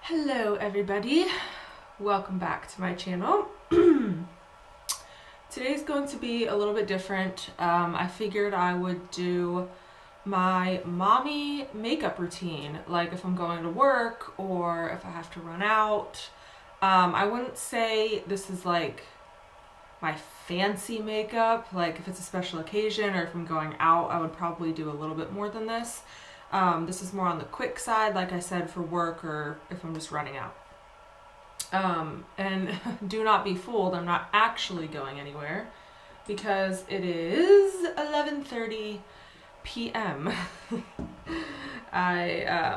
Hello everybody, welcome back to my channel. Today's going to be a little bit different. I figured I would do my mommy makeup routine, like if I'm going to work or if I have to run out. I wouldn't say this is like my fancy makeup, like if it's a special occasion or if I'm going out, I would probably do a little bit more than this. This is more on the quick side, like I said, for work or if I'm just running out. And do not be fooled, I'm not actually going anywhere because it is 11:30 p.m. I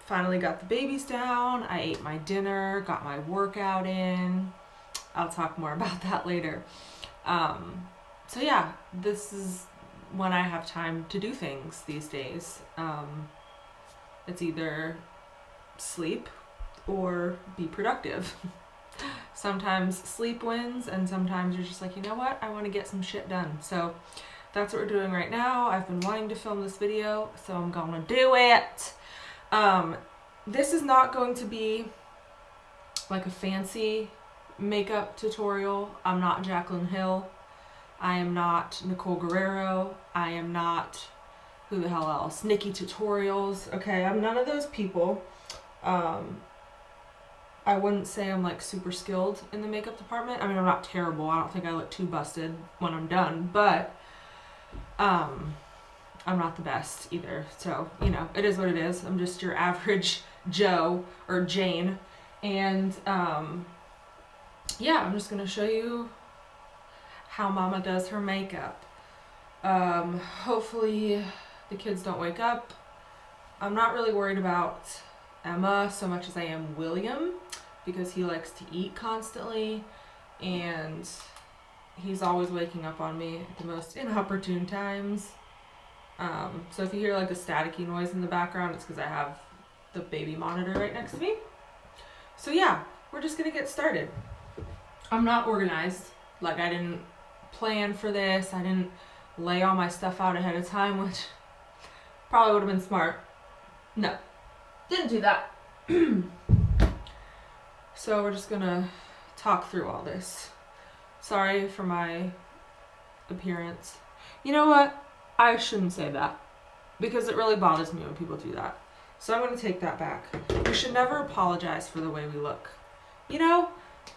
finally got the babies down, I ate my dinner, got my workout in. I'll talk more about that later. So yeah, this is when I have time to do things these days. It's either sleep or be productive. Sometimes sleep wins and sometimes you're just like, you know what, I want to get some shit done. So that's what we're doing right now. I've been wanting to film this video, so I'm gonna do it. This is not going to be like a fancy makeup tutorial. I'm not Jaclyn Hill. I am not Nicole Guerrero. I am not, who the hell else? Nikki Tutorials. Okay, I'm none of those people. I wouldn't say I'm like super skilled in the makeup department. I mean, I'm not terrible. I don't think I look too busted when I'm done, but I'm not the best either. So, you know, it is what it is. I'm just your average Joe or Jane. And yeah, I'm just gonna show you how Mama does her makeup. Hopefully the kids don't wake up. I'm not really worried about Emma so much as I am William, because he likes to eat constantly and he's always waking up on me at the most inopportune times. So if you hear like a staticky noise in the background, it's because I have the baby monitor right next to me. So yeah, we're just gonna get started. I'm not organized. Like, I didn't plan for this. I didn't lay all my stuff out ahead of time, which probably would have been smart. No, didn't do that. So we're just gonna talk through all this. Sorry for my appearance. You know what? I shouldn't say that because it really bothers me when people do that. So I'm gonna take that back. We should never apologize for the way we look. You know?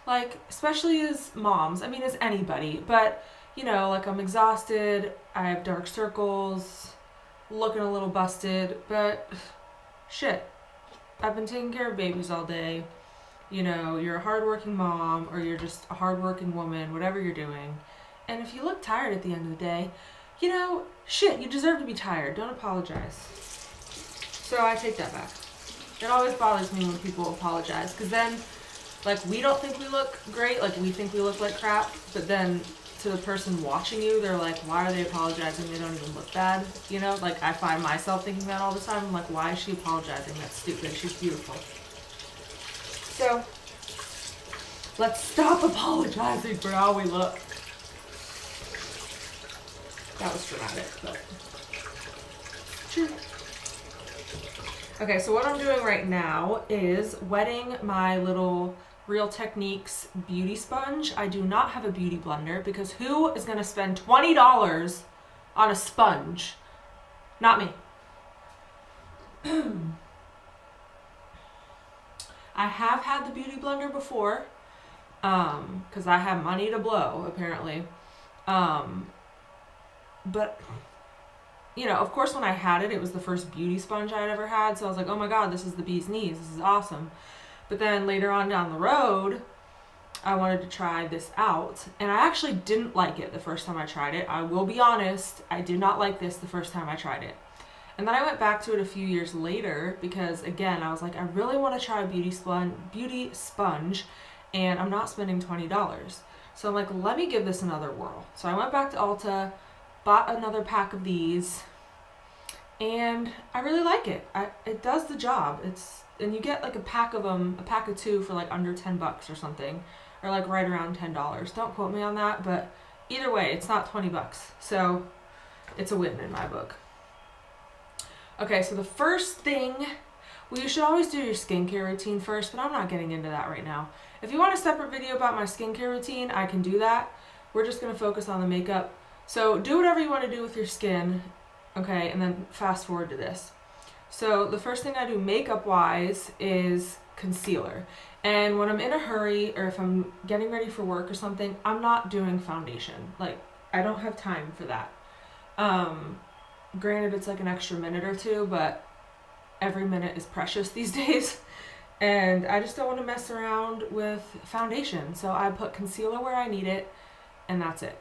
Like, especially as moms, I mean as anybody, but you know, like I'm exhausted, I have dark circles, looking a little busted, but shit, I've been taking care of babies all day. You know, you're a hardworking mom or you're just a hardworking woman, whatever you're doing. And if you look tired at the end of the day, you know, shit, you deserve to be tired. Don't apologize. So I take that back. It always bothers me when people apologize because then, like, we don't think we look great, like we think we look like crap, but then to the person watching you, they're like, why are they apologizing? They don't even look bad, you know? Like, I find myself thinking that all the time. I'm like, why is she apologizing? That's stupid. She's beautiful. So, let's stop apologizing for how we look. That was dramatic, but true. Okay, so what I'm doing right now is wetting my little Real Techniques beauty sponge. I do not have a beauty blender because who is going to spend $20 on a sponge? Not me. I have had the beauty blender before because I have money to blow, apparently. But you know, of course when I had it, it was the first beauty sponge I'd ever had, so I was like, oh my god, this is the bee's knees, this is awesome. But then later on down the road, I wanted to try this out, and I actually didn't like it the first time I tried it. I will be honest, I did not like this the first time I tried it. And then I went back to it a few years later because, again, I was like, I really want to try a beauty sponge, and I'm not spending $20. So I'm like, let me give this another whirl. So I went back to Ulta, bought another pack of these, and I really like it. It does the job. And you get like a pack of them, a pack of two for like under $10 or something, or like right around $10. Don't quote me on that, but either way, it's not $20. So it's a win in my book. Okay, so the first thing Well, you should always do your skincare routine first, but I'm not getting into that right now. If you want a separate video about my skincare routine, I can do that. We're just going to focus on the makeup. So do whatever you want to do with your skin, okay, and then fast forward to this. So the first thing I do makeup-wise is concealer. And when I'm in a hurry or if I'm getting ready for work or something, I'm not doing foundation. Like, I don't have time for that. Granted, it's like an extra minute or two, but every minute is precious these days. And I just don't want to mess around with foundation. So I put concealer where I need it, and that's it.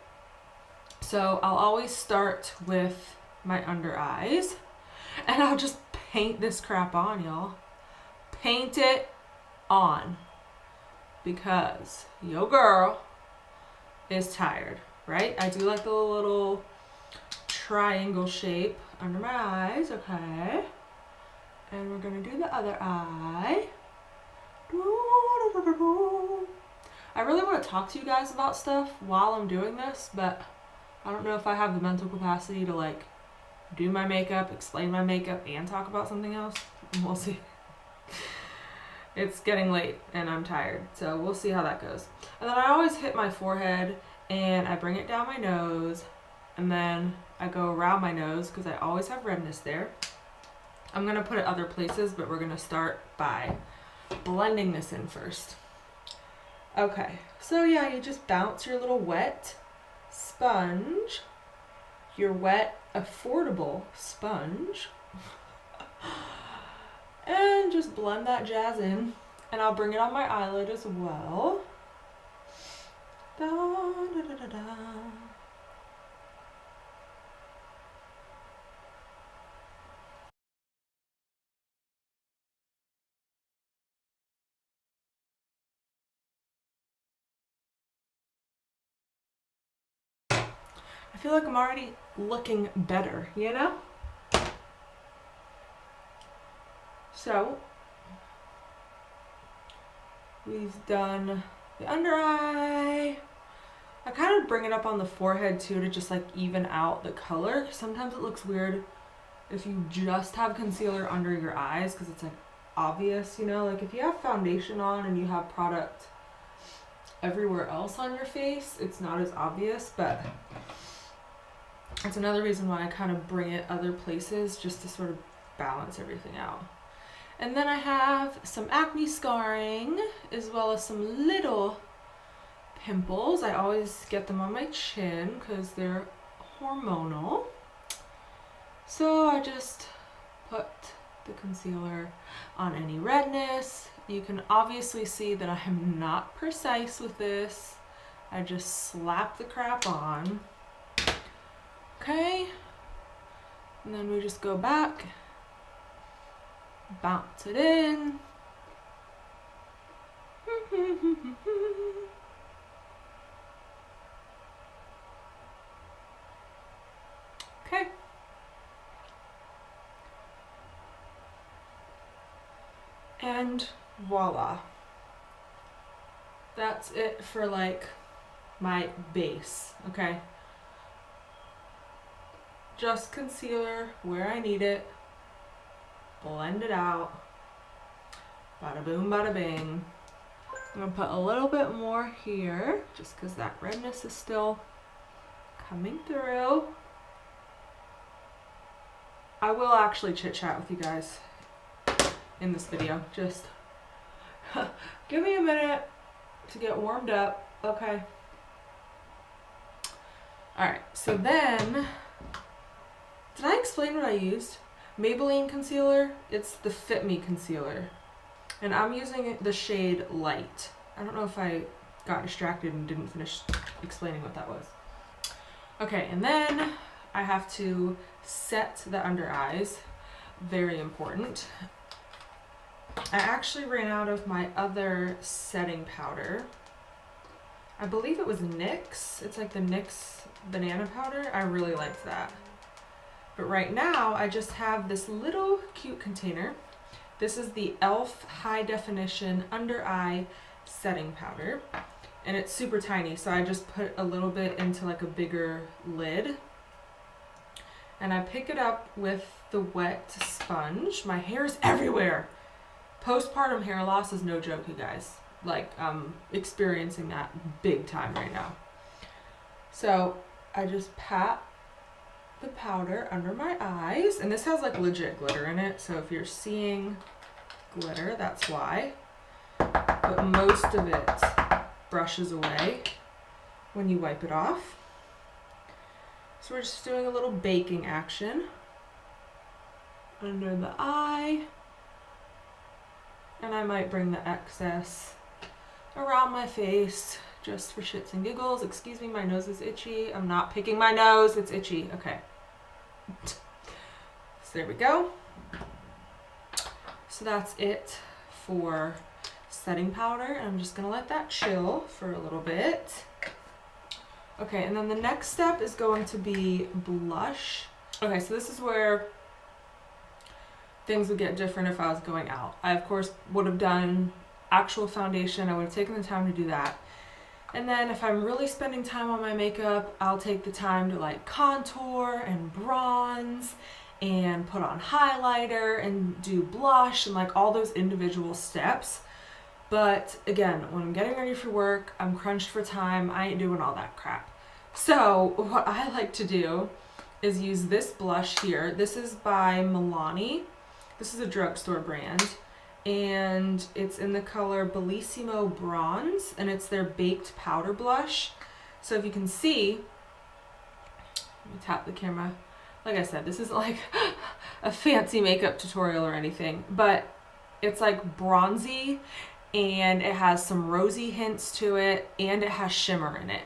So I'll always start with my under eyes, and I'll just paint this crap on, y'all. Paint it on. Because yo girl is tired, right? I do like the little triangle shape under my eyes, okay? And we're gonna do the other eye. I really want to talk to you guys about stuff while I'm doing this, but I don't know if I have the mental capacity to like do my makeup, explain my makeup, and talk about something else. We'll see. It's getting late and I'm tired, so we'll see how that goes. And then I always hit my forehead and I bring it down my nose, and then I go around my nose because I always have redness there. I'm going to put it other places, but we're going to start by blending this in first. Okay, so yeah, you just bounce your little wet sponge, your wet, affordable sponge, and just blend that jazz in. And I'll bring it on my eyelid as well. Da, da, da, da, da. I feel like I'm already looking better, you know? So, we've done the under eye. I kind of bring it up on the forehead too to just like even out the color. Sometimes it looks weird if you just have concealer under your eyes because it's like obvious, you know? Like if you have foundation on and you have product everywhere else on your face, it's not as obvious, but that's another reason why I kind of bring it other places just to sort of balance everything out. And then I have some acne scarring as well as some little pimples. I always get them on my chin because they're hormonal. So I just put the concealer on any redness. You can obviously see that I am not precise with this. I just slap the crap on. Okay, and then we just go back, bounce it in. Okay. And voila. That's it for like my base, okay? Just concealer where I need it, blend it out, bada boom, bada bing. I'm gonna put a little bit more here just because that redness is still coming through. I will actually chit chat with you guys in this video. Just give me a minute to get warmed up. Okay. Alright, so then, did I explain what I used? Maybelline concealer. It's the Fit Me concealer. And I'm using the shade Light. I don't know if I got distracted and didn't finish explaining what that was. Okay, and then I have to set the under eyes. Very important. I actually ran out of my other setting powder. I believe it was NYX. It's like the NYX banana powder. I really liked that. But right now, I just have this little cute container. This is the e.l.f. High Definition Under Eye Setting Powder. And it's super tiny, so I just put a little bit into like a bigger lid. And I pick it up with the wet sponge. My hair is everywhere. Postpartum hair loss is no joke, you guys. Like, I'm experiencing that big time right now. So I just pat the powder under my eyes, and this has like legit glitter in it, so if you're seeing glitter, that's why. But most of it brushes away when you wipe it off. So we're just doing a little baking action under the eye, and I might bring the excess around my face just for shits and giggles. Excuse me, my nose is itchy. I'm not picking my nose, it's itchy. Okay. So there we go. So that's it for setting powder, and I'm just gonna let that chill for a little bit. Okay, and then the next step is going to be blush. Okay, so this is where things would get different if I was going out. I, of course, would have done actual foundation. I would have taken the time to do that. And then if I'm really spending time on my makeup, I'll take the time to like contour and bronze and put on highlighter and do blush and like all those individual steps. But again, when I'm getting ready for work, I'm crunched for time, I ain't doing all that crap. So what I like to do is use this blush here. This is by Milani. This is a drugstore brand, and it's in the color Bellissimo Bronze, and it's their baked powder blush. So if you can see, let me tap the camera. Like I said, this isn't like a fancy makeup tutorial or anything, but it's like bronzy, and it has some rosy hints to it, and it has shimmer in it.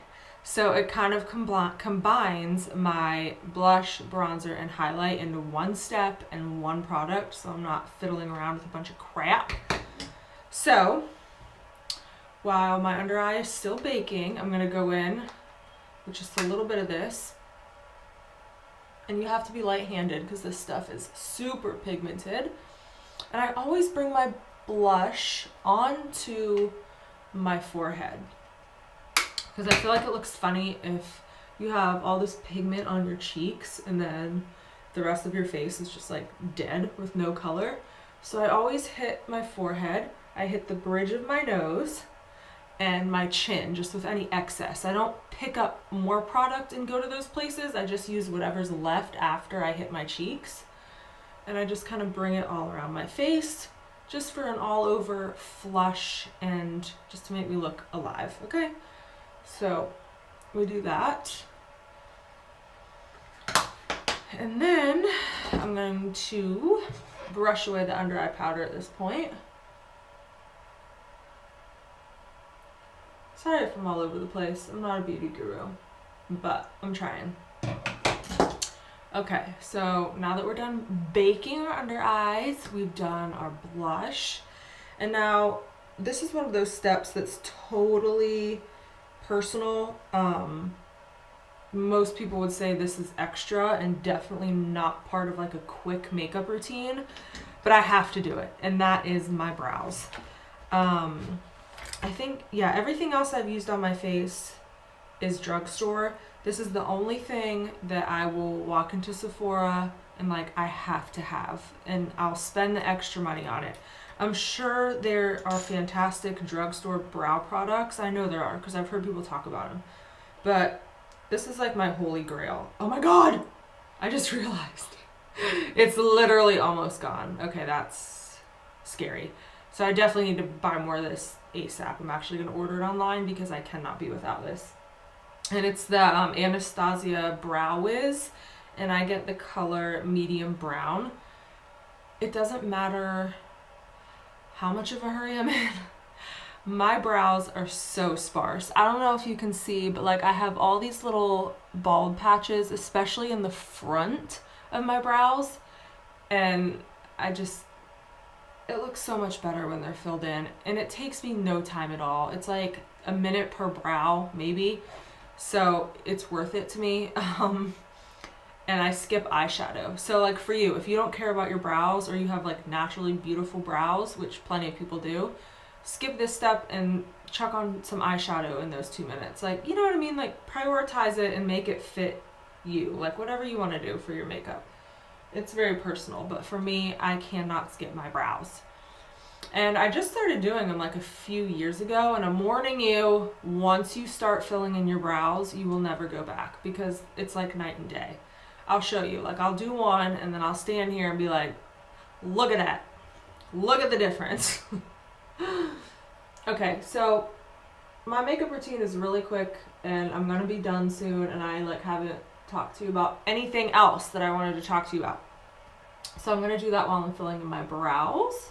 So it kind of combines my blush, bronzer, and highlight into one step and one product, so I'm not fiddling around with a bunch of crap. So while my under eye is still baking, I'm gonna go in with just a little bit of this. And you have to be light-handed because this stuff is super pigmented. And I always bring my blush onto my forehead, because I feel like it looks funny if you have all this pigment on your cheeks and then the rest of your face is just like dead with no color. So I always hit my forehead, I hit the bridge of my nose and my chin just with any excess. I don't pick up more product and go to those places. I just use whatever's left after I hit my cheeks. And I just kind of bring it all around my face just for an all over flush and just to make me look alive, okay? So we do that. And then I'm going to brush away the under eye powder at this point. Sorry if I'm all over the place. I'm not a beauty guru, but I'm trying. Okay, so now that we're done baking our under eyes, we've done our blush. And now this is one of those steps that's totally personal. Most people would say this is extra and definitely not part of like a quick makeup routine, but I have to do it, and that is my brows. I think, yeah, everything else I've used on my face is drugstore. This is the only thing that I will walk into Sephora and like I have to have, and I'll spend the extra money on it. I'm sure there are fantastic drugstore brow products. I know there are because I've heard people talk about them. But this is like my holy grail. Oh my God! I just realized. It's literally almost gone. Okay, that's scary. So I definitely need to buy more of this ASAP. I'm actually going to order it online because I cannot be without this. And it's the Anastasia Brow Wiz, and I get the color medium brown. It doesn't matter how much of a hurry I'm in. My brows are so sparse. I don't know if you can see, but like I have all these little bald patches, especially in the front of my brows, and it looks so much better when they're filled in, and it takes me no time at all. It's like a minute per brow, maybe. So it's worth it to me. And I skip eyeshadow. So like for you, if you don't care about your brows or you have like naturally beautiful brows, which plenty of people do, skip this step and chuck on some eyeshadow in those 2 minutes. Like, you know what I mean? Like prioritize it and make it fit you. Like whatever you want to do for your makeup. It's very personal, but for me, I cannot skip my brows. And I just started doing them like a few years ago, and I'm warning you, once you start filling in your brows, you will never go back, because it's like night and day. I'll show you. Like, I'll do one, and then I'll stand here and be like, look at that. Look at the difference. Okay, so my makeup routine is really quick, and I'm going to be done soon, and I like haven't talked to you about anything else that I wanted to talk to you about. So I'm going to do that while I'm filling in my brows.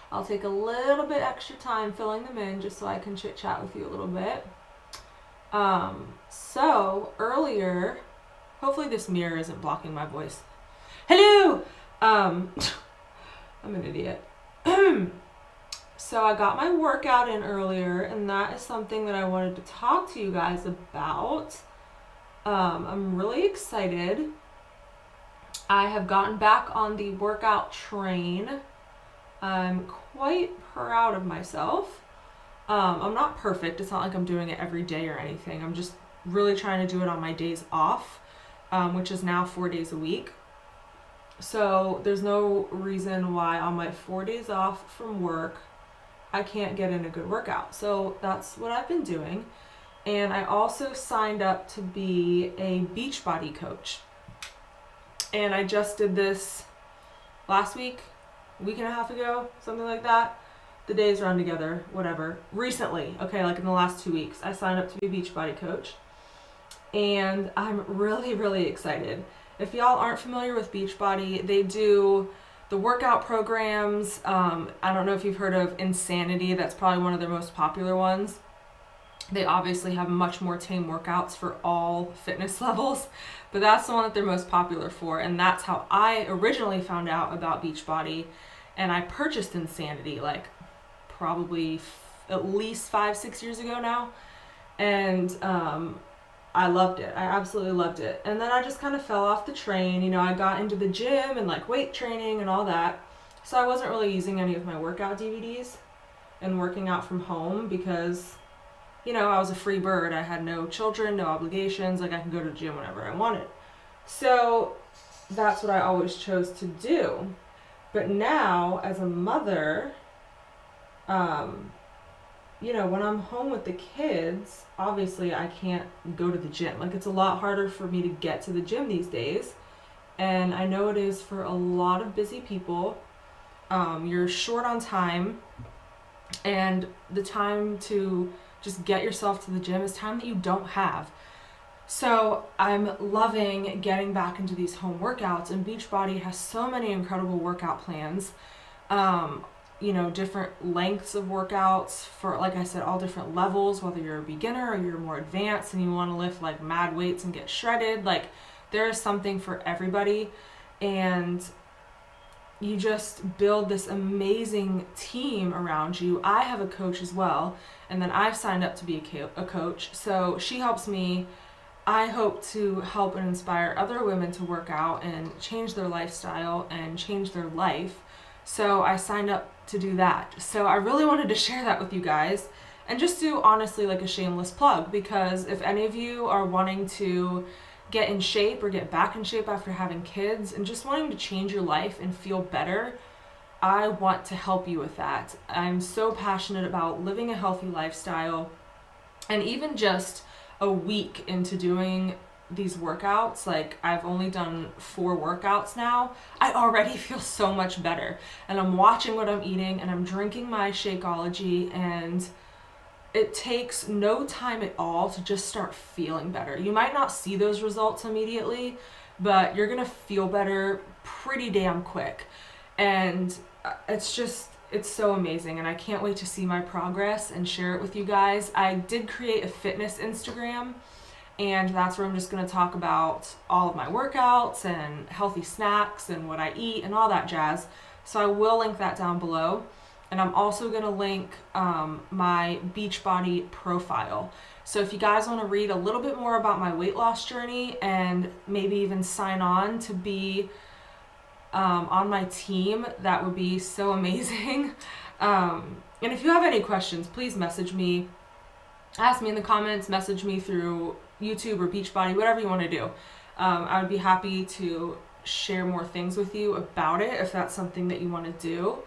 I'll take a little bit extra time filling them in just so I can chit chat with you a little bit. So earlier, hopefully this mirror isn't blocking my voice. Hello! I'm an idiot. So I got my workout in earlier, and that is something that I wanted to talk to you guys about. I'm really excited. I have gotten back on the workout train. I'm quite proud of myself. I'm not perfect. It's not like I'm doing it every day or anything. I'm just really trying to do it on my days off, which is now 4 days a week. So there's no reason why on my 4 days off from work, I can't get in a good workout. So that's what I've been doing. And I also signed up to be a Beachbody coach. And I just did this last week, a week and a half ago, something like that. The days run together, whatever. Recently, okay, like in the last 2 weeks, I signed up to be a Beachbody coach. And I'm really, really excited. If y'all aren't familiar with Beachbody, they do the workout programs. I don't know if you've heard of Insanity. That's probably one of their most popular ones. They obviously have much more tame workouts for all fitness levels, but that's the one that they're most popular for. And that's how I originally found out about Beachbody. And I purchased Insanity like probably at least 5-6 years ago now. And I loved it. I absolutely loved it. And then I just kind of fell off the train. You know, I got into the gym and like weight training and all that. So I wasn't really using any of my workout DVDs and working out from home because, you know, I was a free bird. I had no children, no obligations. Like, I could go to the gym whenever I wanted. So that's what I always chose to do. But now, as a mother, you know, when I'm home with the kids, obviously I can't go to the gym. Like, it's a lot harder for me to get to the gym these days. And I know it is for a lot of busy people. You're short on time. And the time to just get yourself to the gym is time that you don't have. So I'm loving getting back into these home workouts, and Beachbody has so many incredible workout plans. You know, different lengths of workouts for, like I said, all different levels, whether you're a beginner or you're more advanced and you want to lift like mad weights and get shredded. Like, there is something for everybody. And you just build this amazing team around you. I have a coach as well, and then I've signed up to be a coach. So she helps me. I hope to help and inspire other women to work out and change their lifestyle and change their life. So I signed up to do that. So I really wanted to share that with you guys and just do, honestly, like a shameless plug, because if any of you are wanting to get in shape or get back in shape after having kids and just wanting to change your life and feel better, I want to help you with that. I'm so passionate about living a healthy lifestyle, and even just a week into doing these workouts, like I've only done 4 workouts now, I already feel so much better. And I'm watching what I'm eating, and I'm drinking my Shakeology, and it takes no time at all to just start feeling better. You might not see those results immediately, but you're gonna feel better pretty damn quick. And it's so amazing, and I can't wait to see my progress and share it with you guys. I did create a fitness Instagram, and that's where I'm just gonna talk about all of my workouts and healthy snacks and what I eat and all that jazz. So I will link that down below. And I'm also going to link my Beachbody profile. So if you guys want to read a little bit more about my weight loss journey and maybe even sign on to be on my team, that would be so amazing. And if you have any questions, please message me. Ask me in the comments, message me through YouTube or Beachbody, whatever you want to do. I would be happy to share more things with you about it if that's something that you want to do.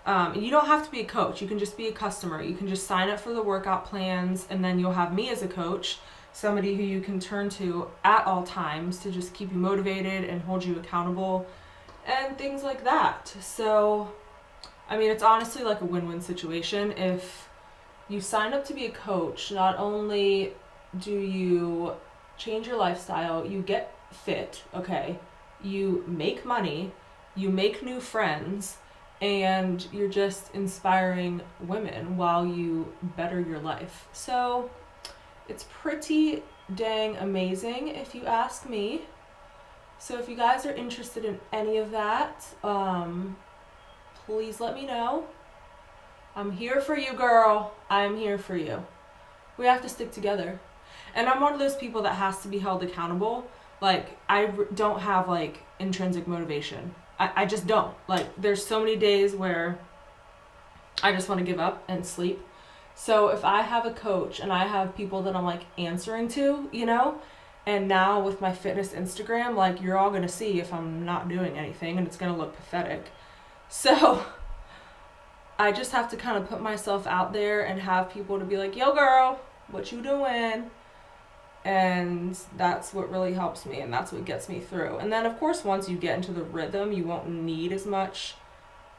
And you don't have to be a coach. You can just be a customer. You can just sign up for the workout plans, and then you'll have me as a coach, somebody who you can turn to at all times to just keep you motivated and hold you accountable and things like that. So, I mean, it's honestly like a win-win situation. If you sign up to be a coach, not only do you change your lifestyle, you get fit, okay, you make money, you make new friends, and you're just inspiring women while you better your life. So it's pretty dang amazing if you ask me. So if you guys are interested in any of that, please let me know. I'm here for you, girl. I'm here for you. We have to stick together. And I'm one of those people that has to be held accountable. Like, I don't have, like, intrinsic motivation. I just don't. Like, there's so many days where I just want to give up and sleep. So if I have a coach and I have people that I'm, like, answering to, you know, and now with my fitness Instagram, like, you're all going to see if I'm not doing anything, and it's going to look pathetic. So I just have to kind of put myself out there and have people to be like, yo, girl, what you doing? And that's what really helps me, and that's what gets me through. And then, of course, once you get into the rhythm, you won't need as much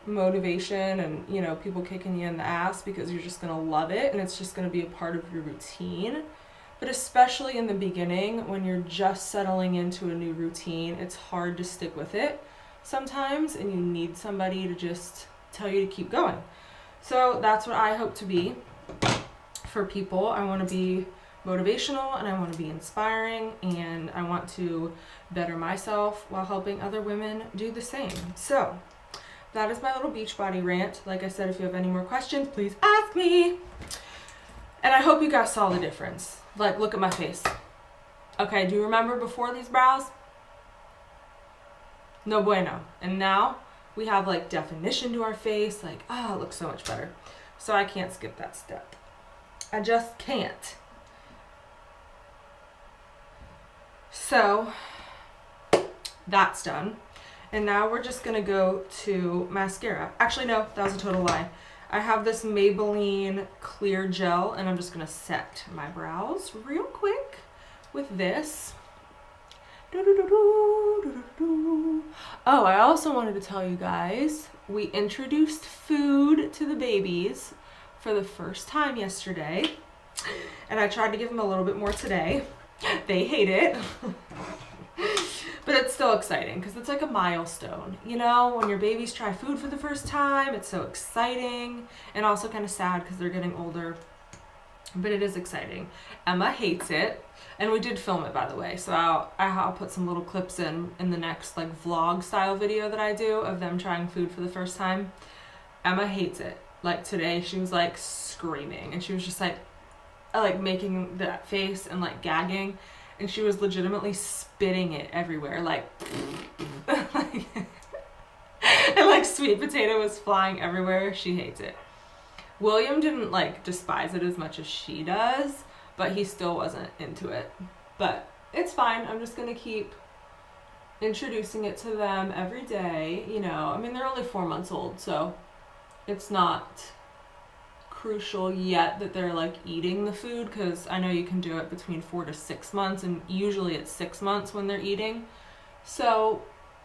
motivation and, you know, people kicking you in the ass, because you're just going to love it, and it's just going to be a part of your routine. But especially in the beginning, when you're just settling into a new routine, it's hard to stick with it sometimes, and you need somebody to just tell you to keep going. So that's what I hope to be for people. I want to be motivational, and I want to be inspiring, and I want to better myself while helping other women do the same. So that is my little Beachbody rant. Like I said, if you have any more questions, please ask me. And I hope you guys saw the difference. Like, look at my face. Okay, do you remember before these brows? No bueno. And now we have, like, definition to our face. Like, oh, it looks so much better. So I can't skip that step. I just can't. So that's done. And now we're just going to go to mascara. Actually, no, that was a total lie. I have this Maybelline clear gel, and I'm just going to set my brows real quick with this. Oh, I also wanted to tell you guys, we introduced food to the babies for the first time yesterday, and I tried to give them a little bit more today. They hate it. But it's still exciting because it's like a milestone, you know, when your babies try food for the first time. It's so exciting, and also kind of sad because they're getting older, but it is exciting. Emma hates it, and we did film it, by the way, so I'll put some little clips in the next, like, vlog style video that I do of them trying food for the first time. Emma hates it. Like, today she was, like, screaming, and she was just like making that face and, like, gagging. And she was legitimately spitting it everywhere, like, and, like, sweet potato was flying everywhere. She hates it. William didn't, like, despise it as much as she does, but he still wasn't into it. But it's fine. I'm just going to keep introducing it to them every day, you know. I mean, they're only 4 months old, so it's not crucial yet that they're, like, eating the food, because I know you can do it between 4 to 6 months, and usually it's 6 months when they're eating. So,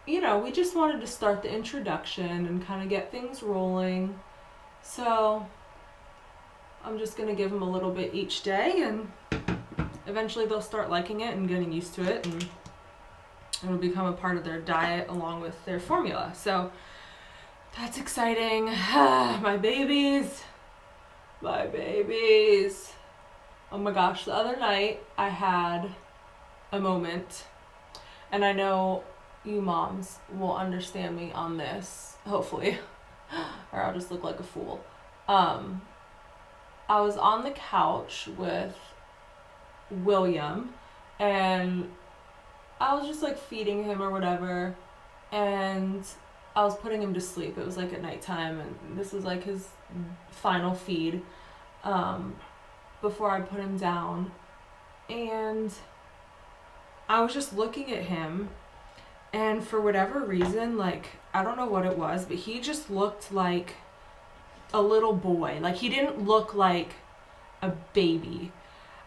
you know, we just wanted to start the introduction and kind of get things rolling. So I'm just going to give them a little bit each day, and eventually they'll start liking it and getting used to it, and it'll become a part of their diet along with their formula. So that's exciting. My babies. My babies. Oh my gosh, the other night I had a moment, and I know you moms will understand me on this, hopefully, or I'll just look like a fool. I was on the couch with William, and I was just, like, feeding him or whatever, and I was putting him to sleep. It was, like, at nighttime, and this was, like, his final feed before I put him down, and I was just looking at him, and for whatever reason, like, I don't know what it was, but he just looked like a little boy. Like, he didn't look like a baby.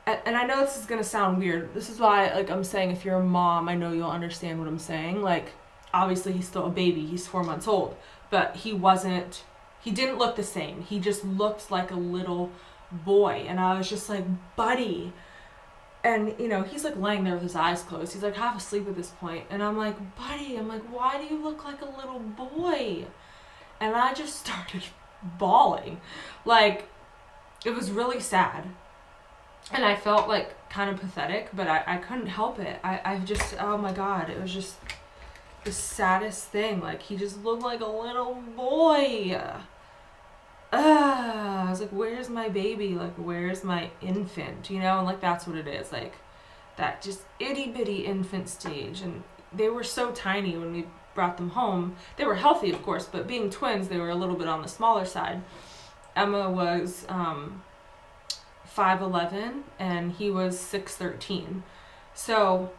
And I know this is gonna sound weird. This is why, like, I'm saying, if you're a mom, I know you'll understand what I'm saying. Like, obviously he's still a baby. He's 4 months old. But he didn't look the same. He just looked like a little boy. And I was just like, buddy. And, you know, he's like laying there with his eyes closed. He's like half asleep at this point. And I'm like, buddy, I'm like, why do you look like a little boy? And I just started bawling. Like, it was really sad. And I felt like kind of pathetic, but I couldn't help it. I just, oh my God, it was just the saddest thing. Like, he just looked like a little boy. I was like, where's my baby? Like, where's my infant? You know, and like, that's what it is. Like, that just itty bitty infant stage. And they were so tiny when we brought them home. They were healthy, of course, but being twins, they were a little bit on the smaller side. Emma was 5'11" and he was 6'13". So,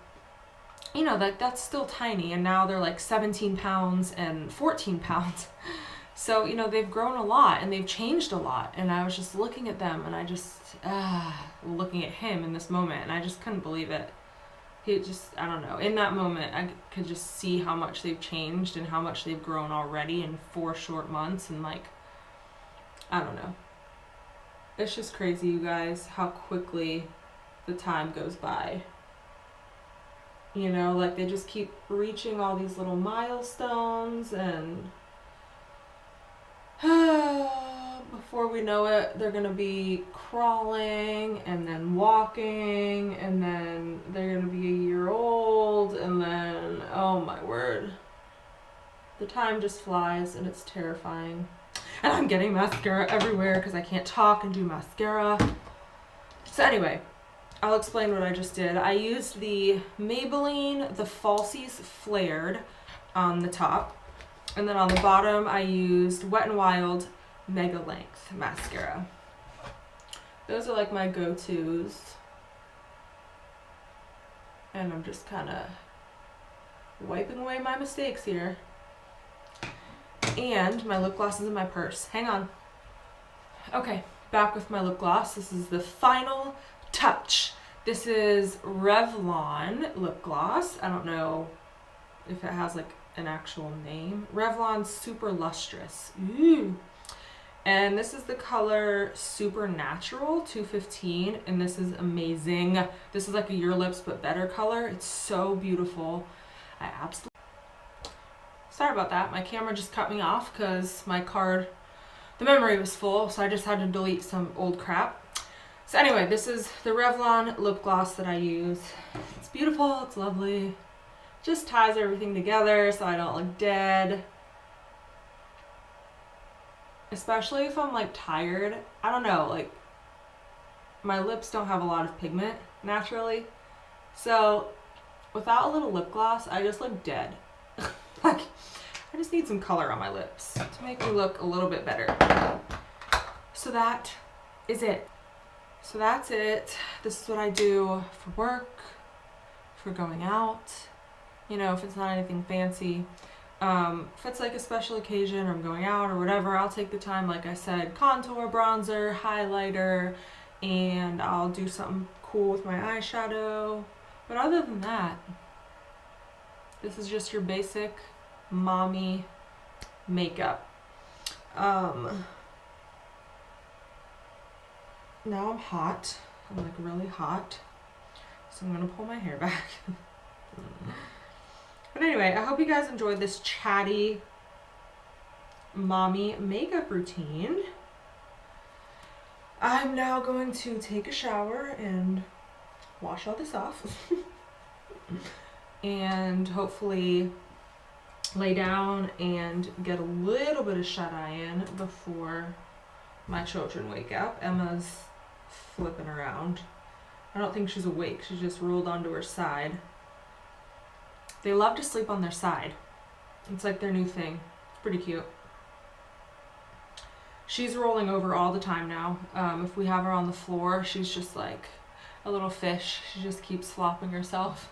you know, that's still tiny. And now they're like 17 pounds and 14 pounds. So, you know, they've grown a lot and they've changed a lot. And I was just looking at them and I just, looking at him in this moment, and I just couldn't believe it. He just, I don't know. In that moment, I could just see how much they've changed and how much they've grown already in 4 short months. And like, I don't know. It's just crazy, you guys, how quickly the time goes by. You know, like, they just keep reaching all these little milestones, and before we know it, they're going to be crawling and then walking, and then they're going to be a year old, and then, oh my word. The time just flies, and it's terrifying. And I'm getting mascara everywhere because I can't talk and do mascara. So anyway, I'll explain what I just did. I used the Maybelline, the Falsies Flared on the top. And then on the bottom, I used Wet n Wild Mega Length mascara. Those are like my go-tos. And I'm just kind of wiping away my mistakes here. And my lip gloss is in my purse. Hang on. Okay, back with my lip gloss. This is the final touch. This is Revlon lip gloss. I don't know if it has like an actual name. Revlon Super Lustrous. Ooh. And this is the color Supernatural 215, and this is amazing. This is like a Your Lips but better color. It's so beautiful. I absolutely... Sorry about that. My camera just cut me off because my card, the memory was full, so I just had to delete some old crap. So anyway, this is the Revlon lip gloss that I use. It's beautiful. It's lovely. Just ties everything together so I don't look dead. Especially if I'm like tired. I don't know, like my lips don't have a lot of pigment naturally. So without a little lip gloss, I just look dead. Like, I just need some color on my lips to make me look a little bit better. So that is it. So that's it. This is what I do for work, for going out. You know, if it's not anything fancy. If it's like a special occasion or I'm going out or whatever, I'll take the time, like I said, contour, bronzer, highlighter, and I'll do something cool with my eyeshadow. But other than that, this is just your basic mommy makeup. Now I'm hot. I'm like really hot. So I'm gonna pull my hair back. But anyway, I hope you guys enjoyed this chatty mommy makeup routine. I'm now going to take a shower and wash all this off. And hopefully lay down and get a little bit of shut-eye in before my children wake up. Emma's flipping around. I don't think she's awake. She just rolled onto her side. They love to sleep on their side. It's like their new thing. It's pretty cute. She's rolling over all the time now. If we have her on the floor, she's just like a little fish. She just keeps flopping herself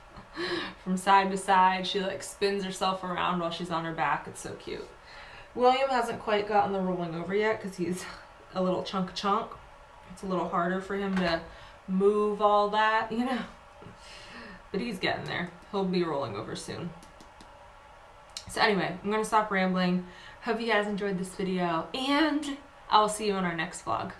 from side to side. She like spins herself around while she's on her back. It's so cute. William hasn't quite gotten the rolling over yet because he's a little chunk. It's a little harder for him to move all that, you know. But he's getting there. He'll be rolling over soon. So anyway, I'm going to stop rambling. Hope you guys enjoyed this video, and I'll see you in our next vlog.